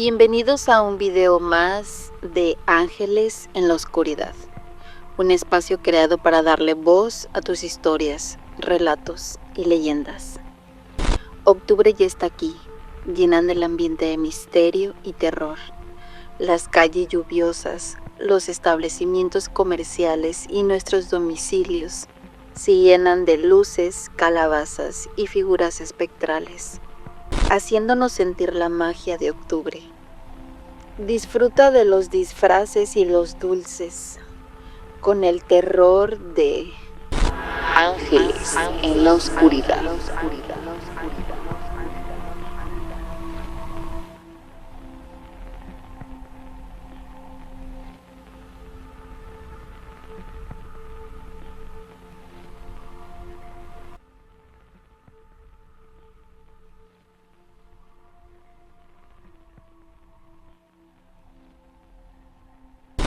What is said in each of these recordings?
Bienvenidos a un video más de Ángeles en la Oscuridad, un espacio creado para darle voz a tus historias, relatos y leyendas. Octubre ya está aquí, llenando el ambiente de misterio y terror. Las calles lluviosas, los establecimientos comerciales y nuestros domicilios se llenan de luces, calabazas y figuras espectrales, haciéndonos sentir la magia de octubre. Disfruta de los disfraces y los dulces, con el terror de Ángeles en la Oscuridad.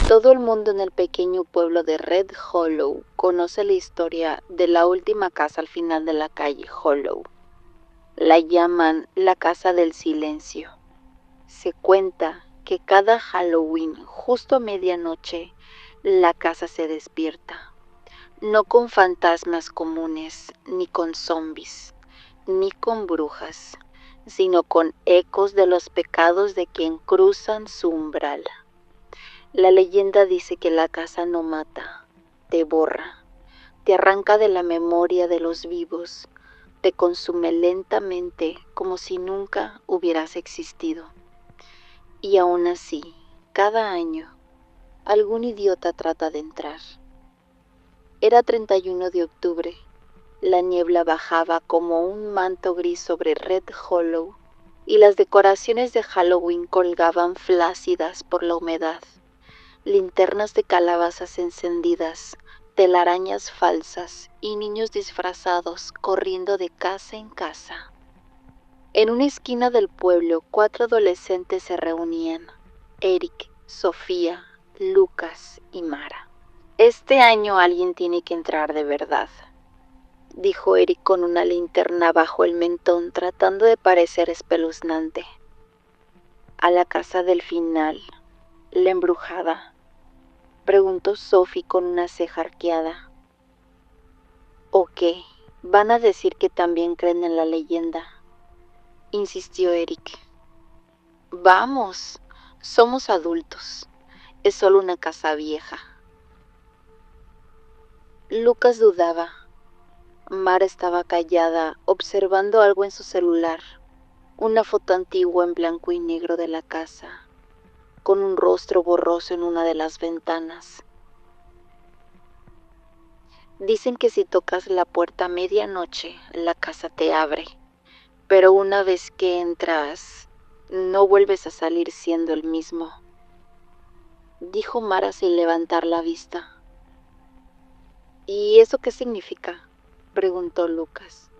Todo el mundo en el pequeño pueblo de Red Hollow conoce la historia de la última casa al final de la calle Hollow. La llaman la Casa del Silencio. Se cuenta que cada Halloween, justo a medianoche, la casa se despierta. No con fantasmas comunes, ni con zombies, ni con brujas, sino con ecos de los pecados de quien cruzan su umbral. La leyenda dice que la casa no mata, te borra, te arranca de la memoria de los vivos, te consume lentamente como si nunca hubieras existido. Y aún así, cada año, algún idiota trata de entrar. Era 31 de octubre, la niebla bajaba como un manto gris sobre Red Hollow y las decoraciones de Halloween colgaban flácidas por la humedad. Linternas de calabazas encendidas, telarañas falsas y niños disfrazados corriendo de casa en casa. En una esquina del pueblo, 4 adolescentes se reunían: Eric, Sofía, Lucas y Mara. Este año alguien tiene que entrar de verdad, dijo Eric con una linterna bajo el mentón, tratando de parecer espeluznante. ¿A la casa del final, la embrujada?, preguntó Sophie con una ceja arqueada. ¿O qué? ¿Van a decir que también creen en la leyenda?, insistió Eric. Vamos, somos adultos. Es solo una casa vieja. Lucas dudaba. Mara estaba callada, observando algo en su celular, una foto antigua en blanco y negro de la casa, con un rostro borroso en una de las ventanas. Dicen que si tocas la puerta a medianoche, la casa te abre, pero una vez que entras, no vuelves a salir siendo el mismo, dijo Mara sin levantar la vista. ¿Y eso qué significa?, preguntó Lucas.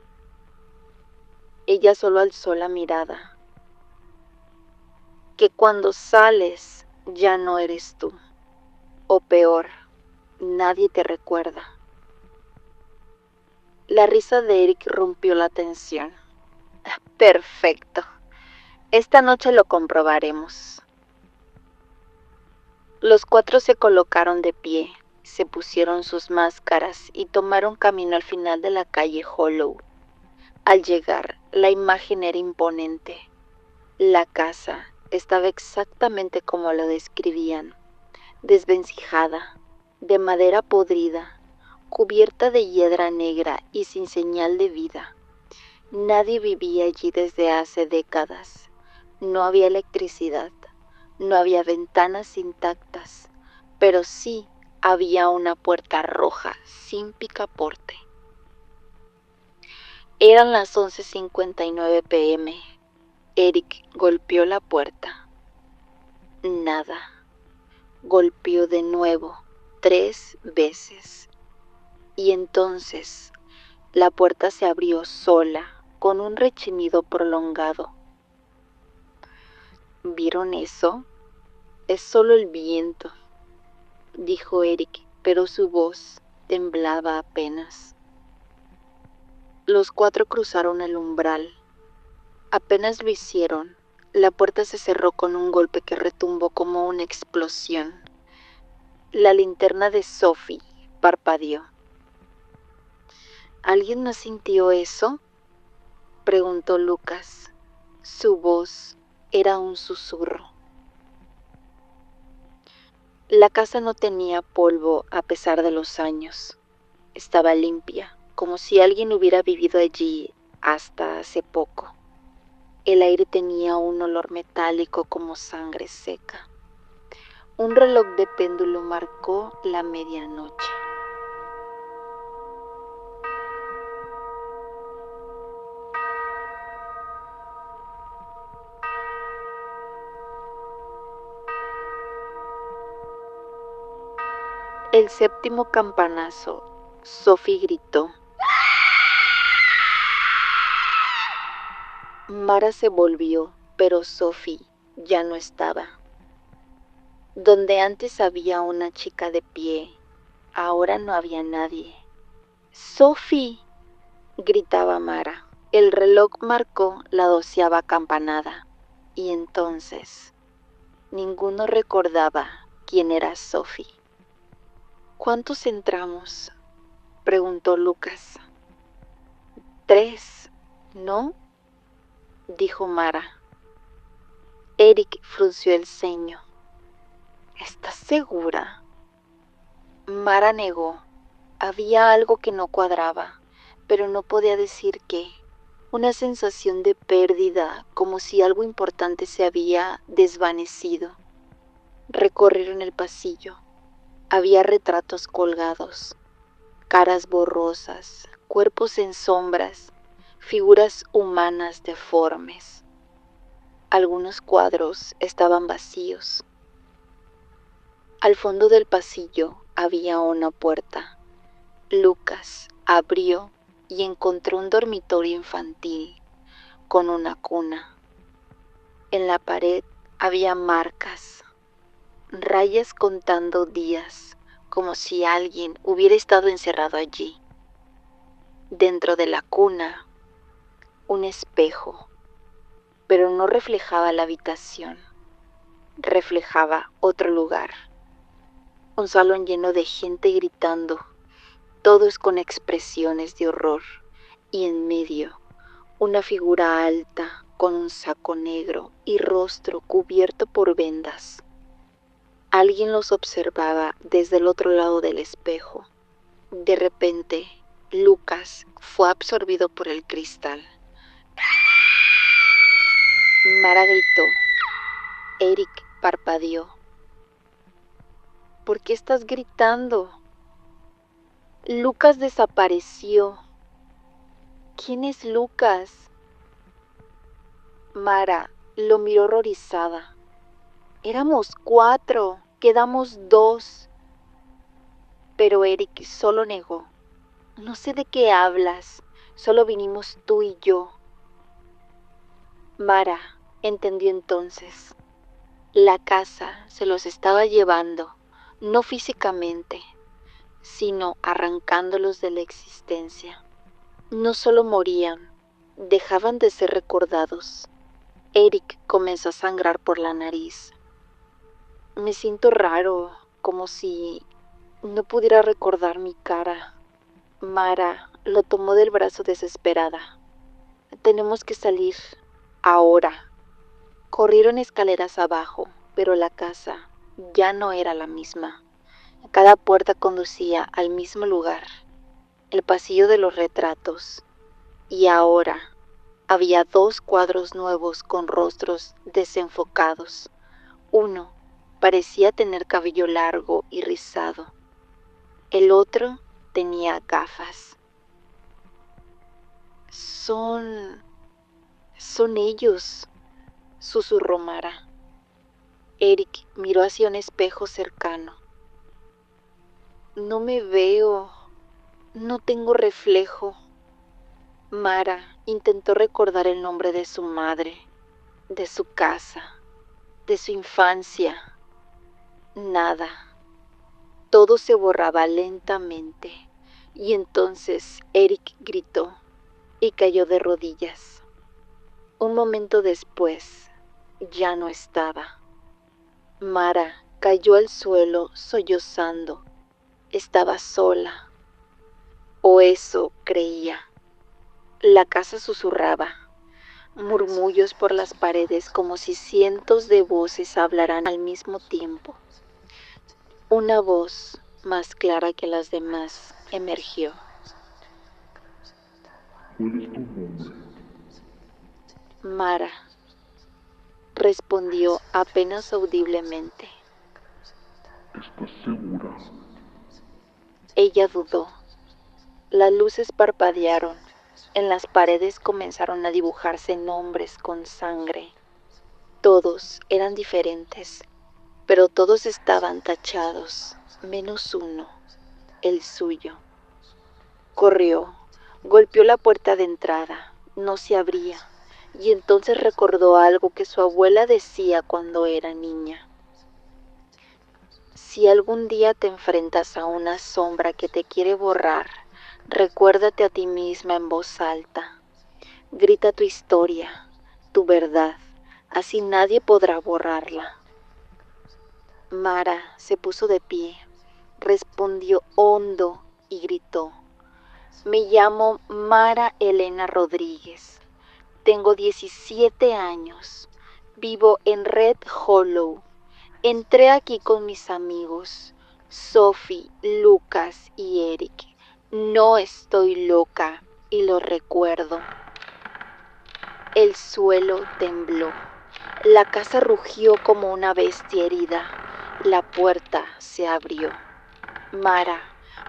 Ella solo alzó la mirada. Que cuando sales ya no eres tú, o peor, nadie te recuerda. La risa de Eric rompió la tensión. Perfecto. Esta noche lo comprobaremos. Los 4 se colocaron de pie, se pusieron sus máscaras y tomaron camino al final de la calle Hollow. Al llegar, la imagen era imponente. La casa estaba exactamente como lo describían, desvencijada, de madera podrida, cubierta de hiedra negra y sin señal de vida. Nadie vivía allí desde hace décadas. No había electricidad, no había ventanas intactas, pero sí había una puerta roja sin picaporte. Eran las 11:59 p.m. Eric golpeó la puerta. Nada. Golpeó de nuevo 3 veces. Y entonces la puerta se abrió sola, con un rechinido prolongado. ¿Vieron eso? Es solo el viento, dijo Eric, pero su voz temblaba apenas. Los 4 cruzaron el umbral. Apenas lo hicieron, La puerta se cerró con un golpe que retumbó como una explosión. La linterna de Sophie parpadeó. ¿Alguien no sintió eso?, preguntó Lucas. Su voz era un susurro. La casa no tenía polvo a pesar de los años. Estaba limpia, como si alguien hubiera vivido allí hasta hace poco. El aire tenía un olor metálico como sangre seca. Un reloj de péndulo marcó la medianoche. El séptimo campanazo. Sophie gritó. Mara se volvió, pero Sophie ya no estaba. Donde antes había una chica de pie, ahora no había nadie. ¡Sophie!, gritaba Mara. El reloj marcó la 12ª campanada, y entonces ninguno recordaba quién era Sophie. ¿Cuántos entramos?, preguntó Lucas. 3, ¿no?, dijo Mara. Eric frunció el ceño. ¿Estás segura? Mara negó. Había algo que no cuadraba, pero no podía decir qué. Una sensación de pérdida, como si algo importante se había desvanecido. Recorrieron el pasillo. Había retratos colgados, caras borrosas, cuerpos en sombras, figuras humanas deformes. Algunos cuadros estaban vacíos. Al fondo del pasillo había una puerta. Lucas abrió y encontró un dormitorio infantil con una cuna. En la pared había marcas, rayas contando días, como si alguien hubiera estado encerrado allí. Dentro de la cuna, un espejo, pero no reflejaba la habitación, reflejaba otro lugar. Un salón lleno de gente gritando, todos con expresiones de horror, y en medio, una figura alta con un saco negro y rostro cubierto por vendas. Alguien los observaba desde el otro lado del espejo. De repente, Lucas fue absorbido por el cristal. Mara gritó. Eric parpadeó. ¿Por qué estás gritando? Lucas desapareció. ¿Quién es Lucas? Mara lo miró horrorizada. Éramos 4, quedamos 2. Pero Eric solo negó. No sé de qué hablas, solo vinimos tú y yo. Mara entendió entonces. La casa se los estaba llevando, no físicamente, sino arrancándolos de la existencia. No solo morían, dejaban de ser recordados. Eric comenzó a sangrar por la nariz. Me siento raro, como si no pudiera recordar mi cara. Mara lo tomó del brazo desesperada. Tenemos que salir, ahora. Corrieron escaleras abajo, pero la casa ya no era la misma. Cada puerta conducía al mismo lugar, el pasillo de los retratos. Y ahora había 2 cuadros nuevos con rostros desenfocados. Uno parecía tener cabello largo y rizado. El otro tenía gafas. Son ellos, susurró Mara. Eric miró hacia un espejo cercano. No me veo, no tengo reflejo. Mara intentó recordar el nombre de su madre, de su casa, de su infancia. Nada. Todo se borraba lentamente, y entonces Eric gritó y cayó de rodillas. Un momento después, ya no estaba. Mara cayó al suelo sollozando. Estaba sola, o eso creía. La casa susurraba, murmullos por las paredes como si cientos de voces hablaran al mismo tiempo. Una voz, más clara que las demás, emergió. ¿Cuál es tu nombre? Mara, respondió apenas audiblemente. ¿Estás segura? Ella dudó. Las luces parpadearon. En las paredes comenzaron a dibujarse nombres con sangre. Todos eran diferentes, pero todos estaban tachados, menos uno, el suyo. Corrió, golpeó la puerta de entrada, no se abría, y entonces recordó algo que su abuela decía cuando era niña. Si algún día te enfrentas a una sombra que te quiere borrar, recuérdate a ti misma en voz alta. Grita tu historia, tu verdad, así nadie podrá borrarla. Mara se puso de pie, respondió hondo y gritó. Me llamo Mara Elena Rodríguez. Tengo 17 años. Vivo en Red Hollow. Entré aquí con mis amigos, Sophie, Lucas y Eric. No estoy loca y lo recuerdo. El suelo tembló. La casa rugió como una bestia herida. La puerta se abrió. Mara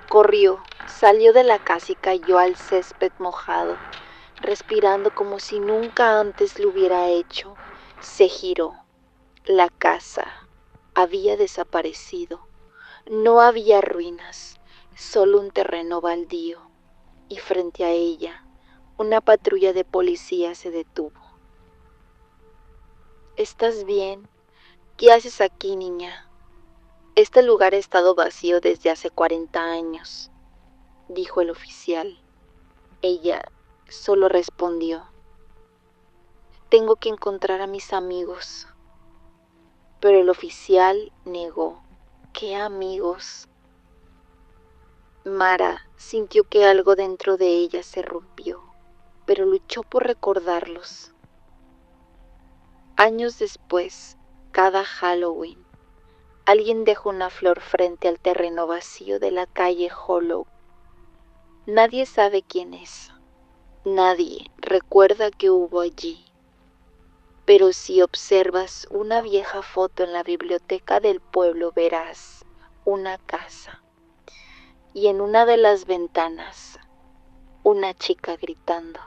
corrió, salió de la casa y cayó al césped mojado, respirando como si nunca antes lo hubiera hecho. Se giró. La casa había desaparecido. No había ruinas, solo un terreno baldío, y frente a ella, una patrulla de policía se detuvo. ¿Estás bien? ¿Qué haces aquí, niña? Este lugar ha estado vacío desde hace 40 años, dijo el oficial. Ella solo respondió, tengo que encontrar a mis amigos. Pero el oficial negó. ¿Qué amigos? Mara sintió que algo dentro de ella se rompió, pero luchó por recordarlos. Años después, cada Halloween, alguien dejó una flor frente al terreno vacío de la calle Hollow. Nadie sabe quién es. Nadie recuerda que hubo allí. Pero si observas una vieja foto en la biblioteca del pueblo verás una casa. Y en una de las ventanas, una chica gritando.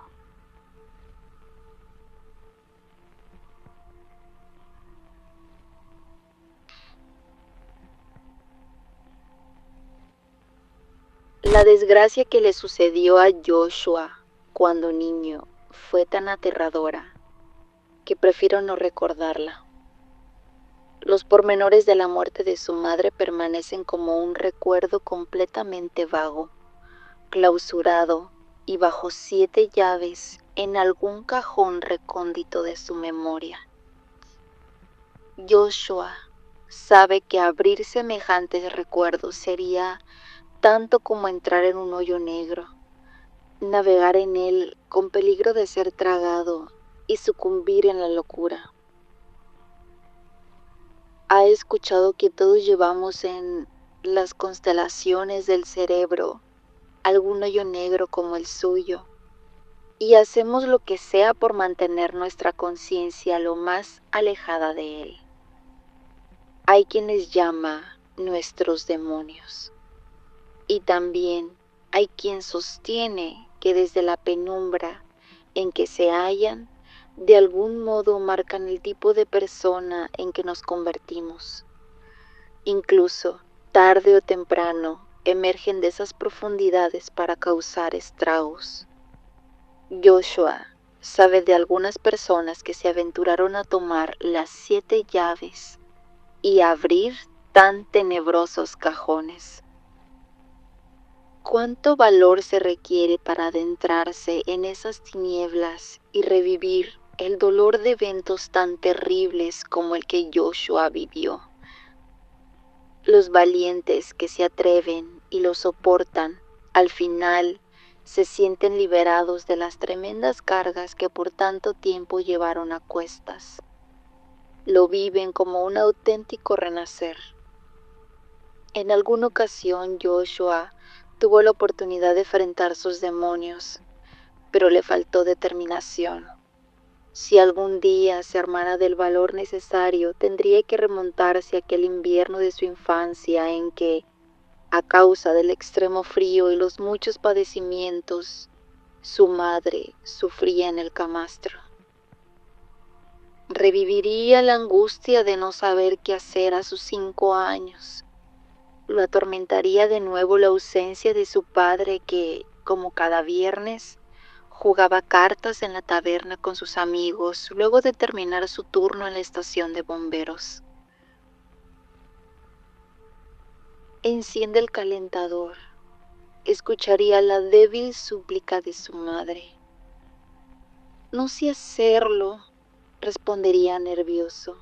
La desgracia que le sucedió a Joshua cuando niño fue tan aterradora que prefiero no recordarla. Los pormenores de la muerte de su madre permanecen como un recuerdo completamente vago, clausurado y bajo 7 llaves en algún cajón recóndito de su memoria. Joshua sabe que abrir semejantes recuerdos sería tanto como entrar en un hoyo negro, navegar en él con peligro de ser tragado y sucumbir en la locura. Ha escuchado que todos llevamos en las constelaciones del cerebro algún hoyo negro como el suyo, y hacemos lo que sea por mantener nuestra conciencia lo más alejada de él. Hay quien les llama nuestros demonios, y también hay quien sostiene que desde la penumbra en que se hallan, de algún modo marcan el tipo de persona en que nos convertimos. Incluso, tarde o temprano, emergen de esas profundidades para causar estragos. Joshua sabe de algunas personas que se aventuraron a tomar las 7 llaves y abrir tan tenebrosos cajones. ¿Cuánto valor se requiere para adentrarse en esas tinieblas y revivir el dolor de eventos tan terribles como el que Joshua vivió. Los valientes que se atreven y lo soportan, al final se sienten liberados de las tremendas cargas que por tanto tiempo llevaron a cuestas. Lo viven como un auténtico renacer. En alguna ocasión Joshua tuvo la oportunidad de enfrentar sus demonios, pero le faltó determinación. Si algún día se armara del valor necesario, tendría que remontarse a aquel invierno de su infancia en que, a causa del extremo frío y los muchos padecimientos, su madre sufría en el camastro. Reviviría la angustia de no saber qué hacer a sus 5 años. Lo atormentaría de nuevo la ausencia de su padre que, como cada viernes, jugaba cartas en la taberna con sus amigos luego de terminar su turno en la estación de bomberos. Enciende el calentador. Escucharía la débil súplica de su madre. No sé hacerlo, respondería nervioso.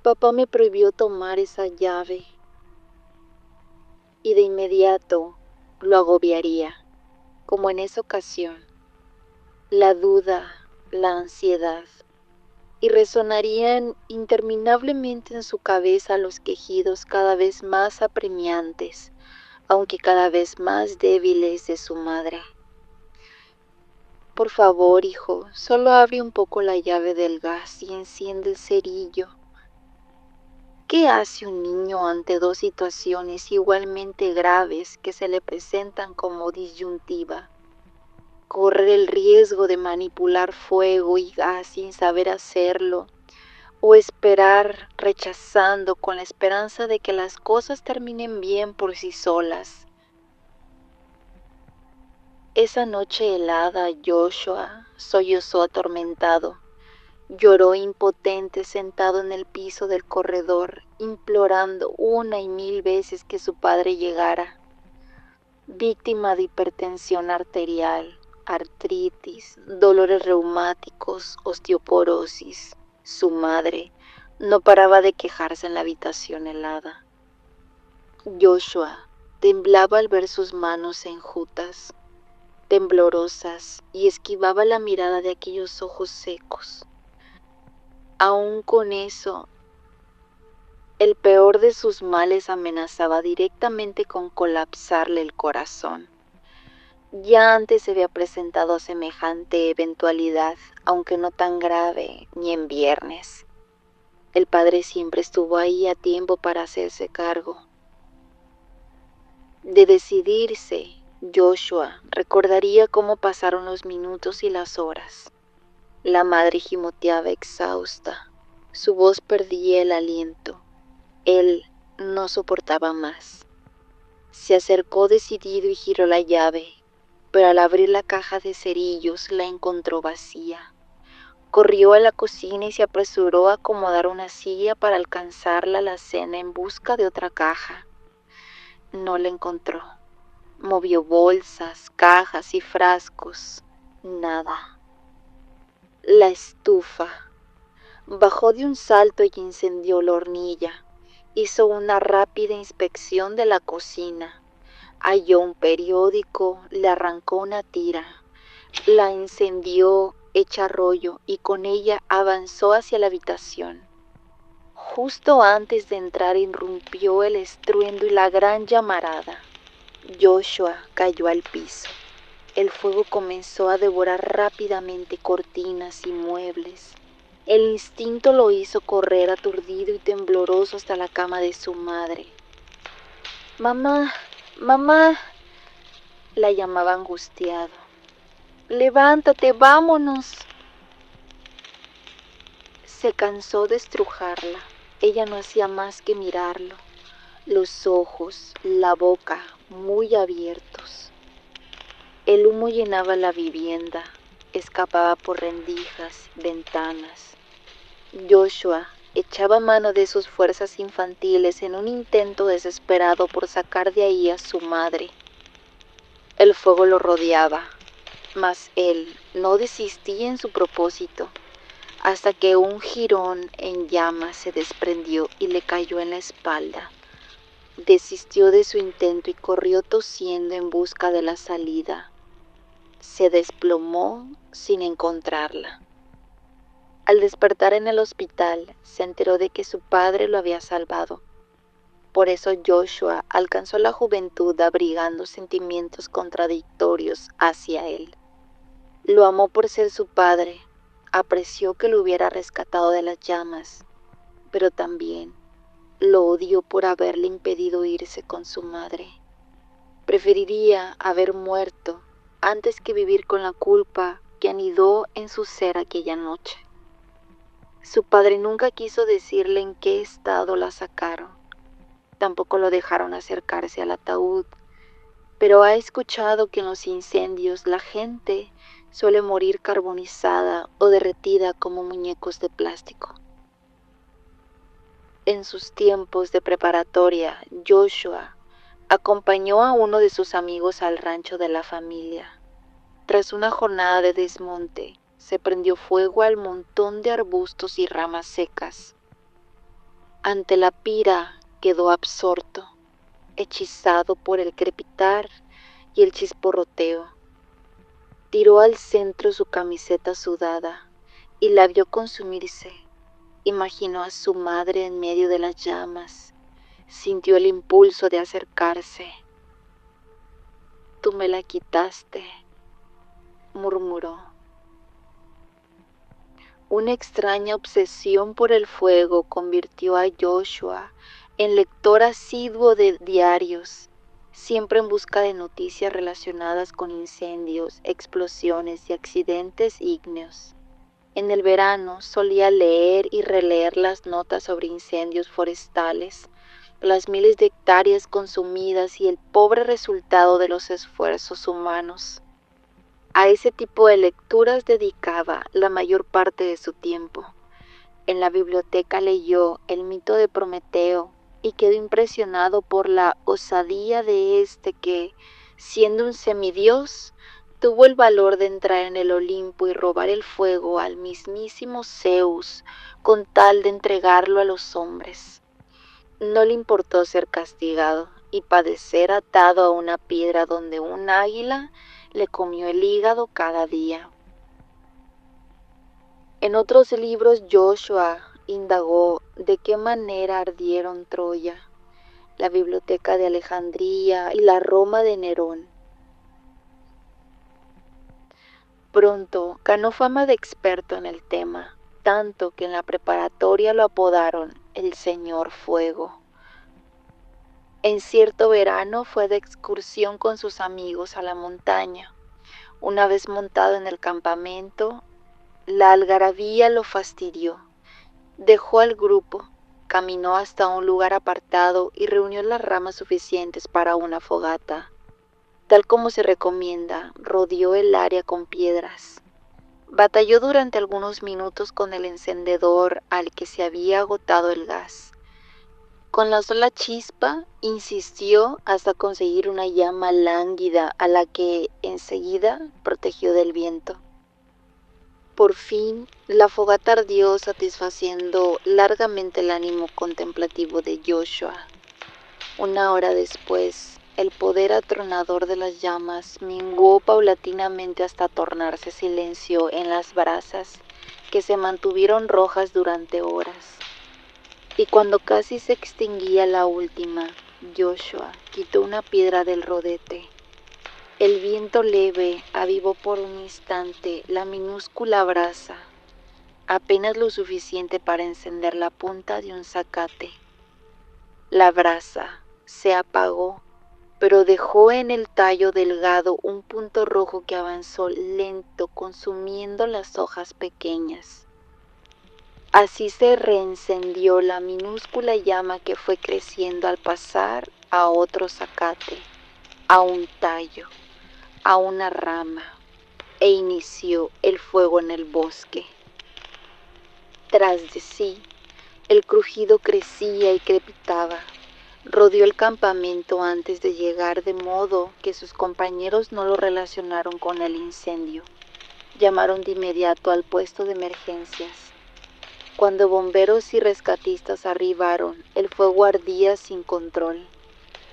Papá me prohibió tomar esa llave. Y de inmediato lo agobiaría, como en esa ocasión, la duda, la ansiedad, y resonarían interminablemente en su cabeza los quejidos cada vez más apremiantes, aunque cada vez más débiles de su madre. Por favor, hijo, solo abre un poco la llave del gas y enciende el cerillo. ¿Qué hace un niño ante dos situaciones igualmente graves que se le presentan como disyuntiva? Correr el riesgo de manipular fuego y gas sin saber hacerlo, o esperar rechazando con la esperanza de que las cosas terminen bien por sí solas. Esa noche helada, Joshua sollozó atormentado. Lloró impotente sentado en el piso del corredor, implorando 1 y 1000 veces que su padre llegara. Víctima de hipertensión arterial, artritis, dolores reumáticos, osteoporosis, su madre no paraba de quejarse en la habitación helada. Joshua temblaba al ver sus manos enjutas, temblorosas, y esquivaba la mirada de aquellos ojos secos. Aún con eso, el peor de sus males amenazaba directamente con colapsarle el corazón. Ya antes se había presentado semejante eventualidad, aunque no tan grave ni en viernes. El padre siempre estuvo ahí a tiempo para hacerse cargo. De decidirse, Joshua recordaría cómo pasaron los minutos y las horas. La madre gimoteaba exhausta, su voz perdía el aliento. Él no soportaba más. Se acercó decidido y giró la llave, pero al abrir la caja de cerillos la encontró vacía. Corrió a la cocina y se apresuró a acomodar una silla para alcanzar la alacena en busca de otra caja. No la encontró. Movió bolsas, cajas y frascos. Nada. La estufa. Bajó de un salto y encendió la hornilla. Hizo una rápida inspección de la cocina. Halló un periódico, le arrancó una tira, la encendió hecha rollo y con ella avanzó hacia la habitación. Justo antes de entrar irrumpió el estruendo y la gran llamarada. Joshua cayó al piso. El fuego comenzó a devorar rápidamente cortinas y muebles. El instinto lo hizo correr aturdido y tembloroso hasta la cama de su madre. «Mamá, mamá», la llamaba angustiado. «Levántate, vámonos». Se cansó de estrujarla. Ella no hacía más que mirarlo. Los ojos, la boca muy abiertos. El humo llenaba la vivienda, escapaba por rendijas, ventanas. Joshua echaba mano de sus fuerzas infantiles en un intento desesperado por sacar de ahí a su madre. El fuego lo rodeaba, Mas él no desistía en su propósito, hasta que un jirón en llamas se desprendió y le cayó en la espalda. Desistió de su intento y corrió tosiendo en busca de la salida. Se desplomó sin encontrarla. Al despertar en el hospital, se enteró de que su padre lo había salvado. Por eso Joshua alcanzó la juventud abrigando sentimientos contradictorios hacia él. Lo amó por ser su padre, apreció que lo hubiera rescatado de las llamas, pero también lo odió por haberle impedido irse con su madre. Preferiría haber muerto antes que vivir con la culpa que anidó en su ser aquella noche. Su padre nunca quiso decirle en qué estado la sacaron. Tampoco lo dejaron acercarse al ataúd, pero ha escuchado que en los incendios la gente suele morir carbonizada o derretida como muñecos de plástico. En sus tiempos de preparatoria, Joshua acompañó a uno de sus amigos al rancho de la familia. Tras una jornada de desmonte, se prendió fuego al montón de arbustos y ramas secas. Ante la pira quedó absorto, hechizado por el crepitar y el chisporroteo. Tiró al centro su camiseta sudada y la vio consumirse. Imaginó a su madre en medio de las llamas. Sintió el impulso de acercarse. «Tú me la quitaste», murmuró. Una extraña obsesión por el fuego convirtió a Joshua en lector asiduo de diarios, siempre en busca de noticias relacionadas con incendios, explosiones y accidentes ígneos. En el verano solía leer y releer las notas sobre incendios forestales, las miles de hectáreas consumidas y el pobre resultado de los esfuerzos humanos. A ese tipo de lecturas dedicaba la mayor parte de su tiempo. En la biblioteca leyó El mito de Prometeo y quedó impresionado por la osadía de este que, siendo un semidios, tuvo el valor de entrar en el Olimpo y robar el fuego al mismísimo Zeus con tal de entregarlo a los hombres. No le importó ser castigado y padecer atado a una piedra donde un águila le comió el hígado cada día. En otros libros Joshua indagó de qué manera ardieron Troya, la biblioteca de Alejandría y la Roma de Nerón. Pronto ganó fama de experto en el tema, tanto que en la preparatoria lo apodaron el Señor Fuego. En cierto verano fue de excursión con sus amigos a la montaña. Una vez montado en el campamento, la algarabía lo fastidió. Dejó al grupo, caminó hasta un lugar apartado y reunió las ramas suficientes para una fogata. Tal como se recomienda, rodeó el área con piedras. Batalló durante algunos minutos con el encendedor al que se había agotado el gas. Con la sola chispa insistió hasta conseguir una llama lánguida a la que enseguida protegió del viento. Por fin, la fogata ardió satisfaciendo largamente el ánimo contemplativo de Joshua. Una hora después, el poder atronador de las llamas minguó paulatinamente hasta tornarse silencio en las brasas que se mantuvieron rojas durante horas. Y cuando casi se extinguía la última, Joshua quitó una piedra del rodete. El viento leve avivó por un instante la minúscula brasa, apenas lo suficiente para encender la punta de un zacate. La brasa se apagó, pero dejó en el tallo delgado un punto rojo que avanzó lento, consumiendo las hojas pequeñas. Así se reencendió la minúscula llama que fue creciendo al pasar a otro zacate, a un tallo, a una rama, e inició el fuego en el bosque. Tras de sí, el crujido crecía y crepitaba. Rodeó el campamento antes de llegar, de modo que sus compañeros no lo relacionaron con el incendio. Llamaron de inmediato al puesto de emergencias. Cuando bomberos y rescatistas arribaron, el fuego ardía sin control.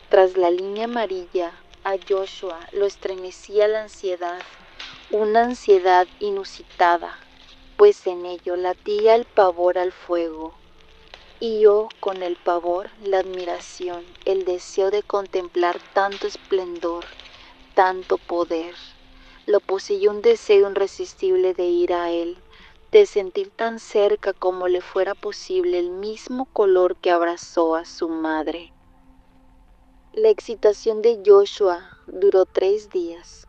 Tras la línea amarilla, a Joshua lo estremecía la ansiedad, una ansiedad inusitada, pues en ello latía el pavor al fuego. Y yo, con el pavor, la admiración, el deseo de contemplar tanto esplendor, tanto poder. Lo poseyó un deseo irresistible de ir a él, de sentir tan cerca como le fuera posible el mismo color que abrazó a su madre. La excitación de Joshua duró 3 días,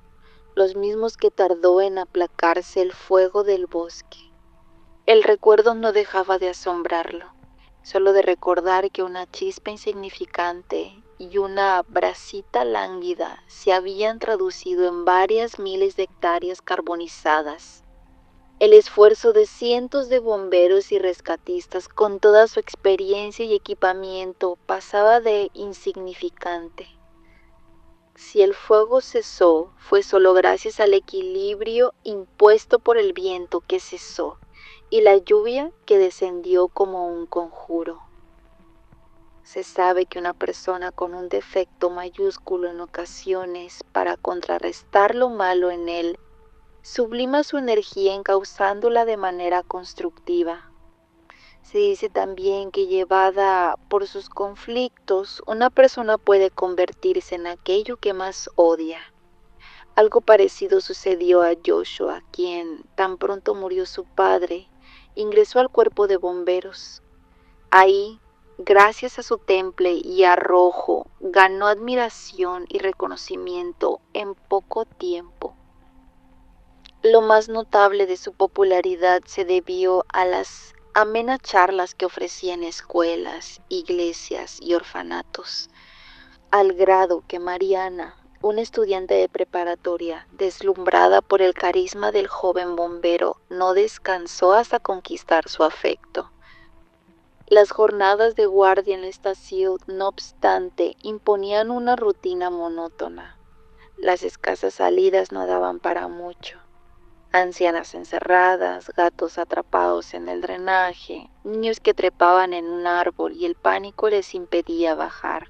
los mismos que tardó en aplacarse el fuego del bosque. El recuerdo no dejaba de asombrarlo, solo de recordar que una chispa insignificante y una brasita lánguida se habían traducido en varias miles de hectáreas carbonizadas. El esfuerzo de cientos de bomberos y rescatistas con toda su experiencia y equipamiento pasaba de insignificante. Si el fuego cesó, fue solo gracias al equilibrio impuesto por el viento que cesó y la lluvia que descendió como un conjuro. Se sabe que una persona con un defecto mayúsculo en ocasiones, para contrarrestar lo malo en él, sublima su energía encauzándola de manera constructiva. Se dice también que llevada por sus conflictos, una persona puede convertirse en aquello que más odia. Algo parecido sucedió a Joshua, quien, tan pronto murió su padre, ingresó al cuerpo de bomberos. Ahí, gracias a su temple y arrojo, ganó admiración y reconocimiento en poco tiempo. Lo más notable de su popularidad se debió a las amenas charlas que ofrecía en escuelas, iglesias y orfanatos, al grado que Mariana, una estudiante de preparatoria, deslumbrada por el carisma del joven bombero, no descansó hasta conquistar su afecto. Las jornadas de guardia en la estación, no obstante, imponían una rutina monótona. Las escasas salidas no daban para mucho. Ancianas encerradas, gatos atrapados en el drenaje, niños que trepaban en un árbol y el pánico les impedía bajar.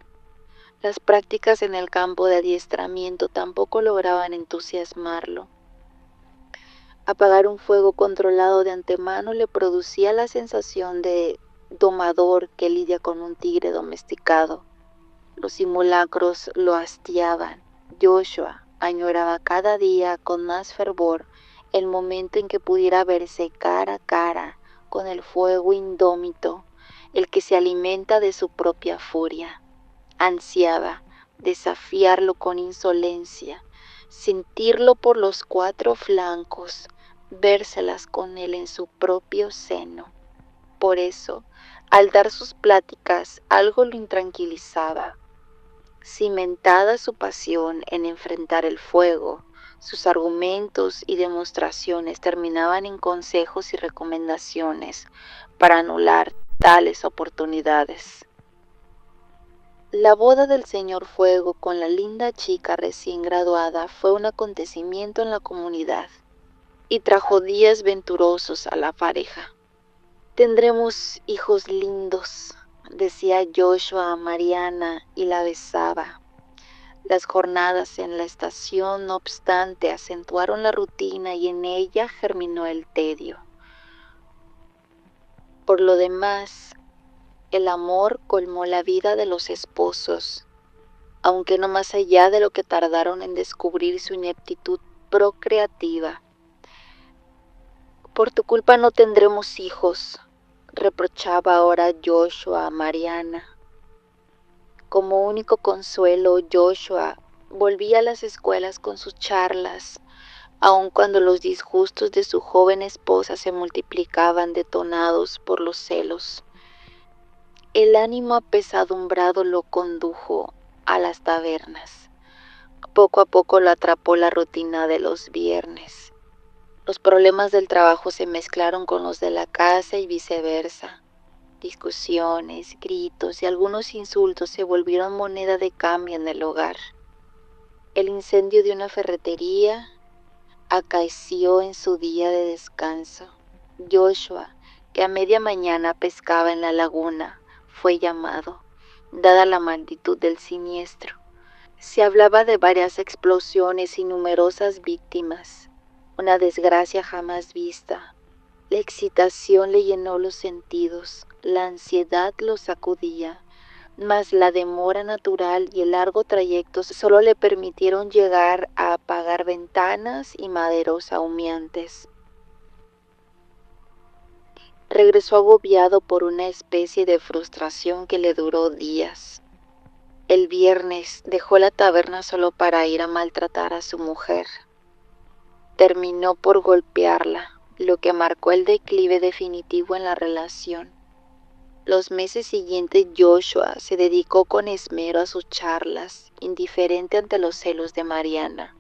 Las prácticas en el campo de adiestramiento tampoco lograban entusiasmarlo. Apagar un fuego controlado de antemano le producía la sensación de domador que lidia con un tigre domesticado. Los simulacros lo hastiaban. Joshua añoraba cada día con más fervor el momento en que pudiera verse cara a cara con el fuego indómito, el que se alimenta de su propia furia. Ansiaba desafiarlo con insolencia, sentirlo por los 4 flancos, vérselas con él en su propio seno. Por eso, al dar sus pláticas, algo lo intranquilizaba. Cimentada su pasión en enfrentar el fuego, sus argumentos y demostraciones terminaban en consejos y recomendaciones para anular tales oportunidades. La boda del señor Fuego con la linda chica recién graduada fue un acontecimiento en la comunidad y trajo días venturosos a la pareja. Tendremos hijos lindos, decía Joshua a Mariana y la besaba. Las jornadas en la estación, no obstante, acentuaron la rutina y en ella germinó el tedio. Por lo demás, el amor colmó la vida de los esposos, aunque no más allá de lo que tardaron en descubrir su ineptitud procreativa. Por tu culpa no tendremos hijos, reprochaba ahora Joshua a Mariana. Como único consuelo, Joshua volvía a las escuelas con sus charlas, aun cuando los disgustos de su joven esposa se multiplicaban detonados por los celos. El ánimo apesadumbrado lo condujo a las tabernas. Poco a poco lo atrapó la rutina de los viernes. Los problemas del trabajo se mezclaron con los de la casa y viceversa. Discusiones, gritos y algunos insultos se volvieron moneda de cambio en el hogar. El incendio de una ferretería acaeció en su día de descanso. Joshua, que a media mañana pescaba en la laguna, fue llamado, dada la magnitud del siniestro. Se hablaba de varias explosiones y numerosas víctimas, una desgracia jamás vista. La excitación le llenó los sentidos, la ansiedad lo sacudía, mas la demora natural y el largo trayecto solo le permitieron llegar a apagar ventanas y maderos ahumeantes. Regresó agobiado por una especie de frustración que le duró días. El viernes dejó la taberna solo para ir a maltratar a su mujer. Terminó por golpearla, lo que marcó el declive definitivo en la relación. Los meses siguientes Joshua se dedicó con esmero a sus charlas, indiferente ante los celos de Mariana,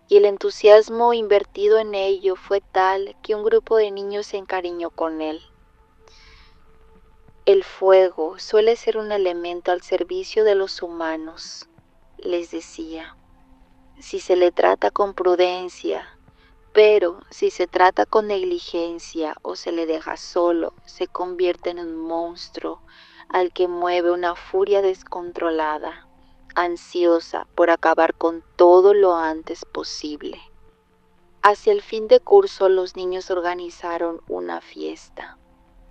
y el entusiasmo invertido en ello fue tal que un grupo de niños se encariñó con él. El fuego suele ser un elemento al servicio de los humanos, les decía, si se le trata con prudencia, pero si se trata con negligencia o se le deja solo, se convierte en un monstruo al que mueve una furia descontrolada, ansiosa por acabar con todo lo antes posible. Hacia el fin de curso los niños organizaron una fiesta.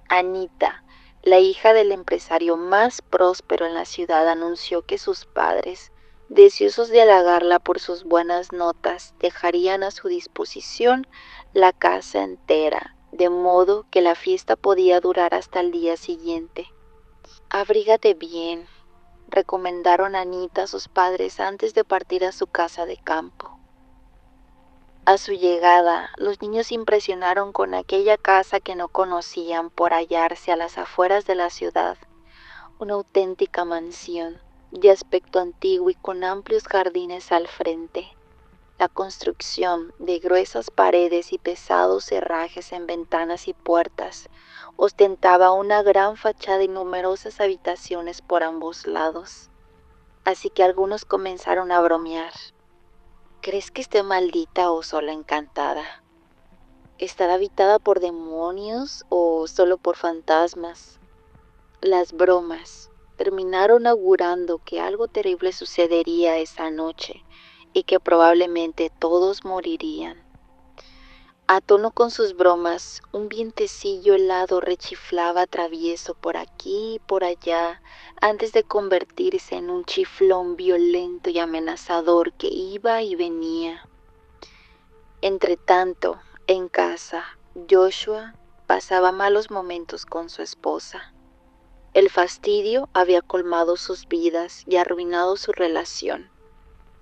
Anita, la hija del empresario más próspero en la ciudad, anunció que sus padres, deseosos de halagarla por sus buenas notas, dejarían a su disposición la casa entera, de modo que la fiesta podía durar hasta el día siguiente. Abrígate bien, recomendaron a Anita a sus padres antes de partir a su casa de campo. A su llegada, los niños se impresionaron con aquella casa que no conocían por hallarse a las afueras de la ciudad, una auténtica mansión, de aspecto antiguo y con amplios jardines al frente. La construcción de gruesas paredes y pesados herrajes en ventanas y puertas ostentaba una gran fachada y numerosas habitaciones por ambos lados. Así que algunos comenzaron a bromear. ¿Crees que esté maldita o solo encantada? ¿Estará habitada por demonios o solo por fantasmas? Las bromas terminaron augurando que algo terrible sucedería esa noche y que probablemente todos morirían. A tono con sus bromas, un vientecillo helado rechiflaba travieso por aquí y por allá antes de convertirse en un chiflón violento y amenazador que iba y venía. Entretanto, en casa, Joshua pasaba malos momentos con su esposa. El fastidio había colmado sus vidas y arruinado su relación.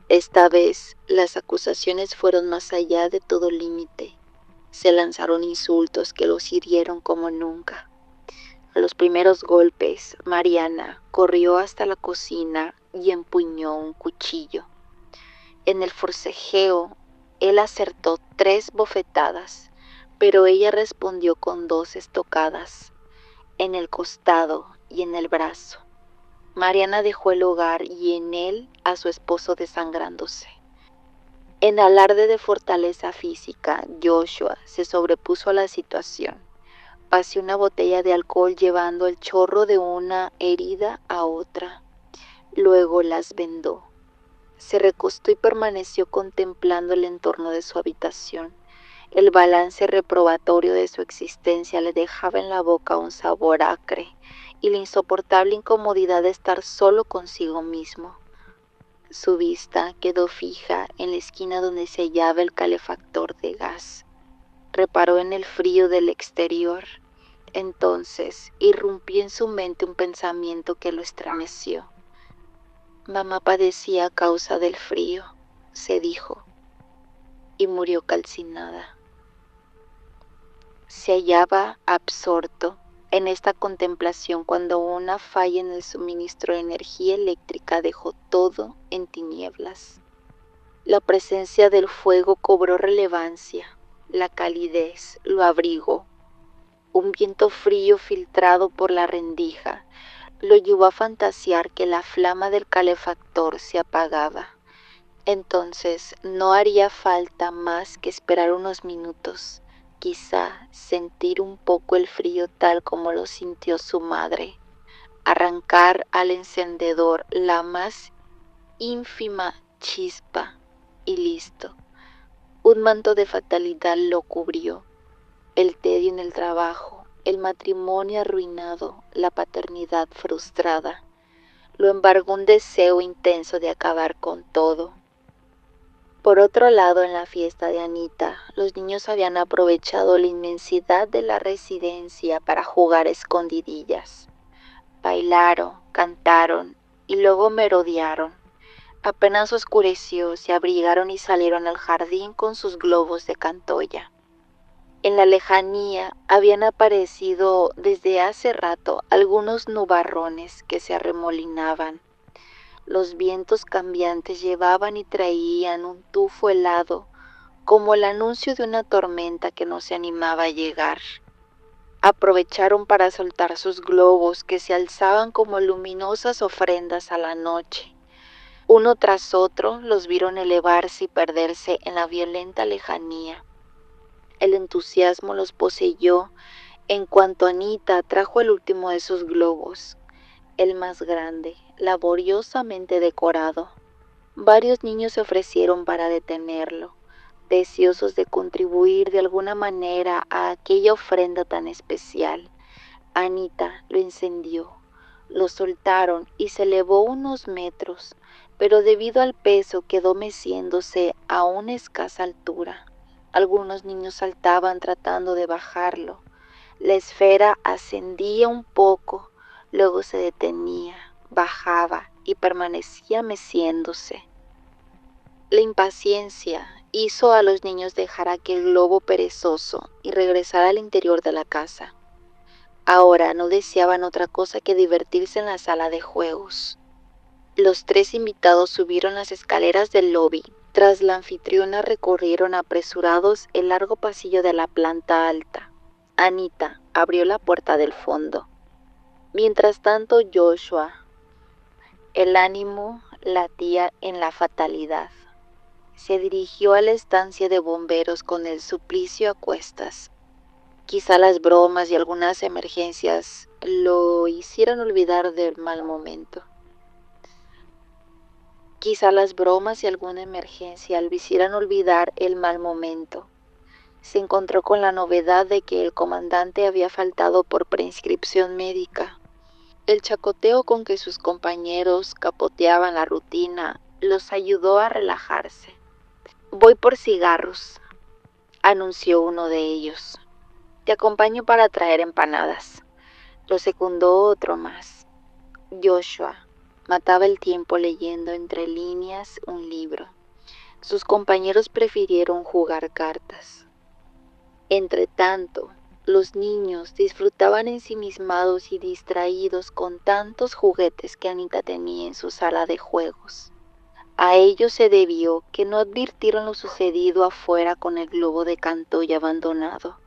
Esta vez, las acusaciones fueron más allá de todo límite. Se lanzaron insultos que los hirieron como nunca. A los primeros golpes, Mariana corrió hasta la cocina y empuñó un cuchillo. En el forcejeo, él acertó 3 bofetadas, pero ella respondió con 2 estocadas, en el costado y en el brazo. Mariana dejó el hogar y en él a su esposo desangrándose. En alarde de fortaleza física, Joshua se sobrepuso a la situación. Paseó una botella de alcohol llevando el chorro de una herida a otra. Luego las vendó. Se recostó y permaneció contemplando el entorno de su habitación. El balance reprobatorio de su existencia le dejaba en la boca un sabor acre y la insoportable incomodidad de estar solo consigo mismo. Su vista quedó fija en la esquina donde se hallaba el calefactor de gas. Reparó en el frío del exterior. Entonces irrumpió en su mente un pensamiento que lo estremeció. Mamá padecía a causa del frío, se dijo, y murió calcinada. Se hallaba absorto en esta contemplación cuando una falla en el suministro de energía eléctrica dejó todo en tinieblas. La presencia del fuego cobró relevancia, la calidez lo abrigó. Un viento frío filtrado por la rendija lo llevó a fantasear que la flama del calefactor se apagaba. Entonces no haría falta más que esperar unos minutos, quizá sentir un poco el frío tal como lo sintió su madre, arrancar al encendedor la más ínfima chispa y listo. Un manto de fatalidad lo cubrió, el tedio en el trabajo, el matrimonio arruinado, la paternidad frustrada. Lo embargó un deseo intenso de acabar con todo. Por otro lado, en la fiesta de Anita, los niños habían aprovechado la inmensidad de la residencia para jugar escondidillas. Bailaron, cantaron y luego merodearon. Apenas oscureció, se abrigaron y salieron al jardín con sus globos de Cantoya. En la lejanía habían aparecido desde hace rato algunos nubarrones que se arremolinaban. Los vientos cambiantes llevaban y traían un tufo helado, como el anuncio de una tormenta que no se animaba a llegar. Aprovecharon para soltar sus globos que se alzaban como luminosas ofrendas a la noche. Uno tras otro los vieron elevarse y perderse en la violenta lejanía. El entusiasmo los poseyó en cuanto Anita trajo el último de sus globos, el más grande, laboriosamente decorado. Varios niños se ofrecieron para detenerlo, deseosos de contribuir de alguna manera a aquella ofrenda tan especial. Anita lo encendió, lo soltaron y se elevó unos metros, pero debido al peso quedó meciéndose a una escasa altura. Algunos niños saltaban tratando de bajarlo. La esfera ascendía un poco, luego se detenía, bajaba y permanecía meciéndose. La impaciencia hizo a los niños dejar aquel globo perezoso y regresar al interior de la casa. Ahora no deseaban otra cosa que divertirse en la sala de juegos. Los tres invitados subieron las escaleras del lobby. Tras la anfitriona recorrieron apresurados el largo pasillo de la planta alta. Anita abrió la puerta del fondo. Mientras tanto, Joshua, el ánimo latía en la fatalidad, se dirigió a la estancia de bomberos con el suplicio a cuestas. Quizá las bromas y algunas emergencias lo hicieran olvidar del mal momento. Quizá las bromas y alguna emergencia lo hicieran olvidar el mal momento. Se encontró con la novedad de que el comandante había faltado por prescripción médica. El chacoteo con que sus compañeros capoteaban la rutina los ayudó a relajarse. «Voy por cigarros», anunció uno de ellos. «Te acompaño para traer empanadas», lo secundó otro más. Joshua mataba el tiempo leyendo entre líneas un libro. Sus compañeros prefirieron jugar cartas. Entretanto, los niños disfrutaban ensimismados y distraídos con tantos juguetes que Anita tenía en su sala de juegos. A ello se debió que no advirtieron lo sucedido afuera con el globo de Cantoya abandonado.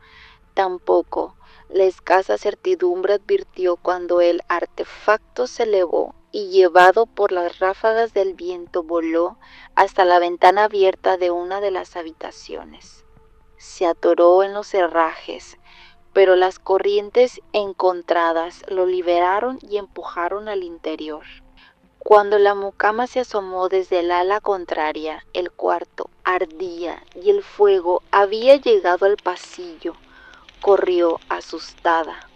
Tampoco la escasa certidumbre advirtió cuando el artefacto se elevó y, llevado por las ráfagas del viento, voló hasta la ventana abierta de una de las habitaciones. Se atoró en los herrajes, pero las corrientes encontradas lo liberaron y empujaron al interior. Cuando la mucama se asomó desde el ala contraria, el cuarto ardía y el fuego había llegado al pasillo. Corrió asustada.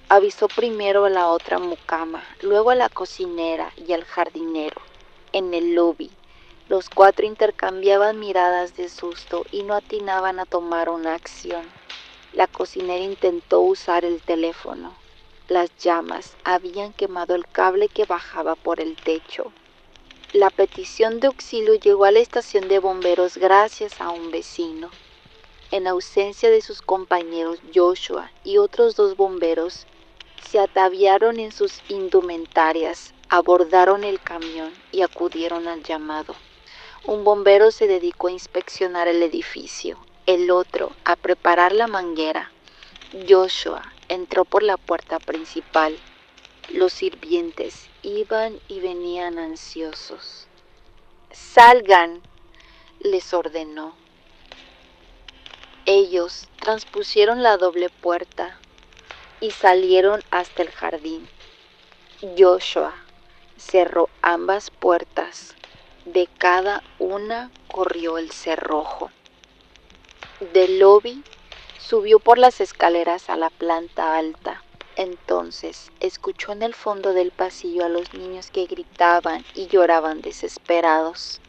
Avisó primero a la otra mucama, luego a la cocinera y al jardinero. En el lobby, los cuatro intercambiaban miradas de susto y no atinaban a tomar una acción. La cocinera intentó usar el teléfono. Las llamas habían quemado el cable que bajaba por el techo. La petición de auxilio llegó a la estación de bomberos gracias a un vecino. En ausencia de sus compañeros, Joshua y otros dos bomberos se ataviaron en sus indumentarias, abordaron el camión y acudieron al llamado. Un bombero se dedicó a inspeccionar el edificio, el otro a preparar la manguera. Joshua entró por la puerta principal. Los sirvientes iban y venían ansiosos. ¡Salgan!, les ordenó. Ellos transpusieron la doble puerta y salieron hasta el jardín. Joshua cerró ambas puertas. De cada una corrió el cerrojo. Del lobby subió por las escaleras a la planta alta. Entonces escuchó en el fondo del pasillo a los niños que gritaban y lloraban desesperados.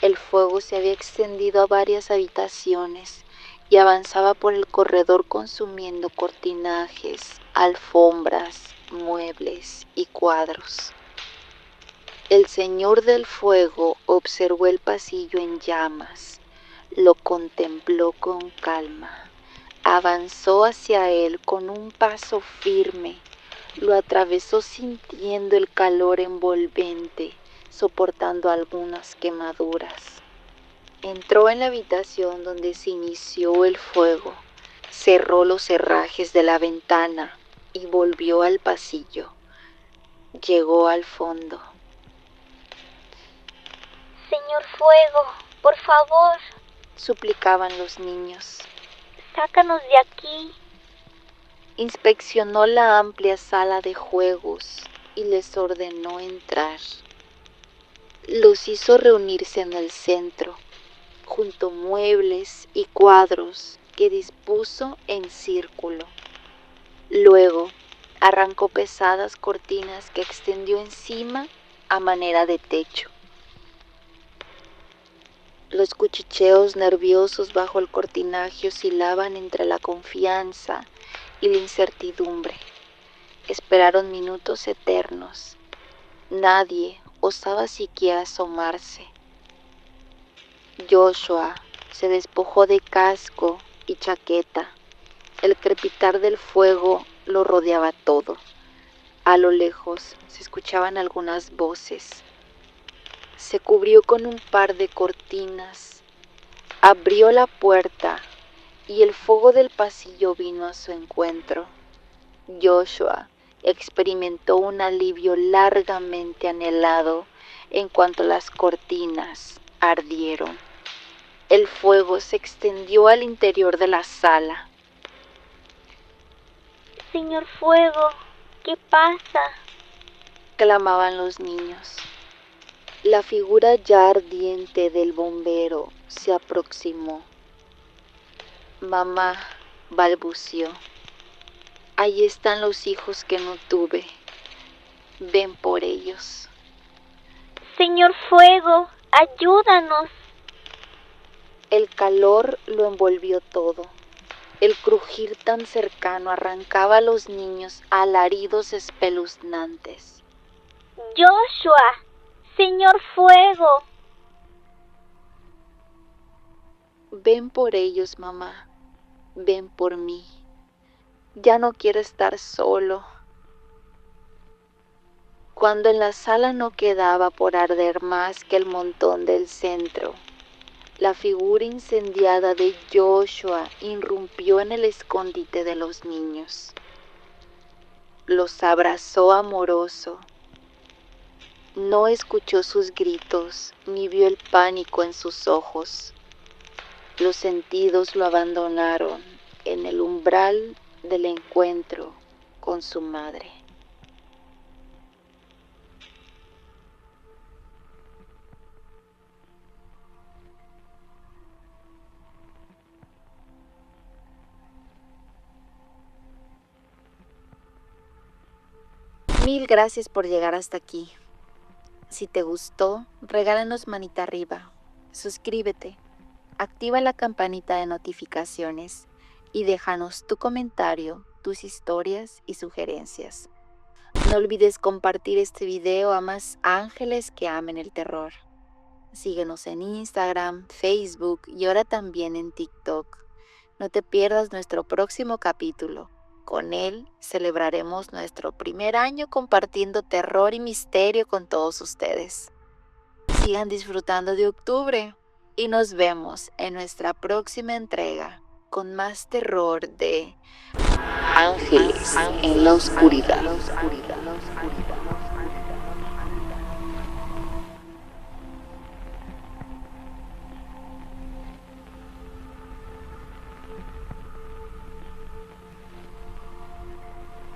El fuego se había extendido a varias habitaciones y avanzaba por el corredor consumiendo cortinajes, alfombras, muebles y cuadros. El Señor del Fuego observó el pasillo en llamas, lo contempló con calma, avanzó hacia él con un paso firme, lo atravesó sintiendo el calor envolvente, soportando algunas quemaduras. Entró en la habitación donde se inició el fuego, cerró los herrajes de la ventana y volvió al pasillo. Llegó al fondo. Señor Fuego, por favor, suplicaban los niños. Sácanos de aquí. Inspeccionó la amplia sala de juegos y les ordenó entrar. Los hizo reunirse en el centro, junto a muebles y cuadros que dispuso en círculo. Luego arrancó pesadas cortinas que extendió encima a manera de techo. Los cuchicheos nerviosos bajo el cortinaje oscilaban entre la confianza y la incertidumbre. Esperaron minutos eternos. Nadie osaba siquiera asomarse. Joshua se despojó de casco y chaqueta. El crepitar del fuego lo rodeaba todo. A lo lejos se escuchaban algunas voces. Se cubrió con un par de cortinas, abrió la puerta y el fuego del pasillo vino a su encuentro. Joshua experimentó un alivio largamente anhelado en cuanto las cortinas ardieron. El fuego se extendió al interior de la sala. Señor Fuego, ¿qué pasa?, clamaban los niños. La figura ya ardiente del bombero se aproximó. Mamá, balbució. Ahí están los hijos que no tuve. Ven por ellos. Señor Fuego, ayúdanos. El calor lo envolvió todo. El crujir tan cercano arrancaba a los niños alaridos espeluznantes. Joshua, Señor Fuego. Ven por ellos, mamá. Ven por mí. Ya no quiero estar solo. Cuando en la sala no quedaba por arder más que el montón del centro, la figura incendiada de Joshua irrumpió en el escondite de los niños. Los abrazó amoroso. No escuchó sus gritos ni vio el pánico en sus ojos. Los sentidos lo abandonaron en el umbral del encuentro con su madre. Mil gracias por llegar hasta aquí. Si te gustó, regálanos manita arriba, suscríbete, activa la campanita de notificaciones y déjanos tu comentario, tus historias y sugerencias. No olvides compartir este video a más ángeles que amen el terror. Síguenos en Instagram, Facebook y ahora también en TikTok. No te pierdas nuestro próximo capítulo. Con él celebraremos nuestro primer año compartiendo terror y misterio con todos ustedes. Sigan disfrutando de octubre y nos vemos en nuestra próxima entrega. con más terror de Ángeles en la oscuridad.